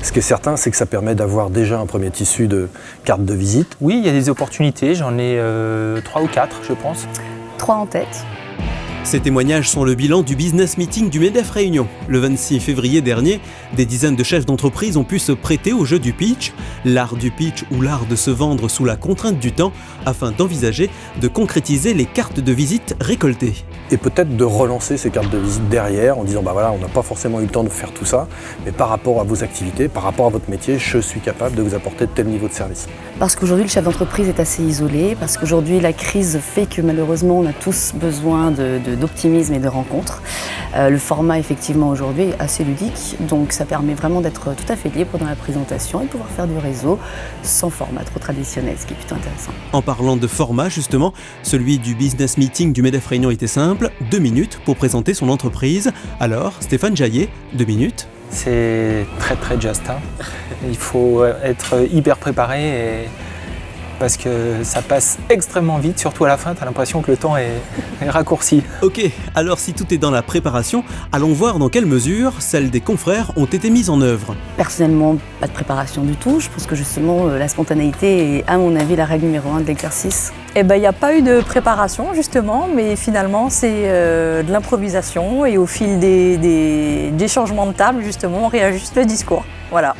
Ce qui est certain, c'est que ça permet d'avoir déjà un premier tissu de carte de visite. Oui, il y a des opportunités, j'en ai 3 ou 4 je pense. 3 en tête. Ces témoignages sont le bilan du business meeting du MEDEF Réunion. Le 26 février dernier, des dizaines de chefs d'entreprise ont pu se prêter au jeu du pitch, l'art du pitch ou l'art de se vendre sous la contrainte du temps, afin d'envisager de concrétiser les cartes de visite récoltées. Et peut-être de relancer ces cartes de visite derrière en disant voilà, on n'a pas forcément eu le temps de faire tout ça, mais par rapport à vos activités, par rapport à votre métier, je suis capable de vous apporter tel niveau de service. Parce qu'aujourd'hui, le chef d'entreprise est assez isolé, parce qu'aujourd'hui, la crise fait que malheureusement, on a tous besoin d'optimisme et de rencontres. Le format, effectivement, aujourd'hui est assez ludique, donc ça permet vraiment d'être tout à fait libre dans la présentation et de pouvoir faire du réseau sans format trop traditionnel, ce qui est plutôt intéressant. En parlant de format, justement, celui du business meeting du MEDEF Réunion était simple, 2 minutes pour présenter son entreprise. Alors, Stéphane Jaillet, 2 minutes. C'est très just. Il faut être hyper préparé parce que ça passe extrêmement vite, surtout à la fin, tu as l'impression que le temps est raccourci. Ok, alors si tout est dans la préparation, allons voir dans quelle mesure celles des confrères ont été mises en œuvre. Personnellement, pas de préparation du tout. Je pense que justement, la spontanéité est, à mon avis, la règle numéro 1 de l'exercice. Eh ben, il n'y a pas eu de préparation justement, mais finalement c'est de l'improvisation et au fil des changements de table justement on réajuste le discours. Voilà.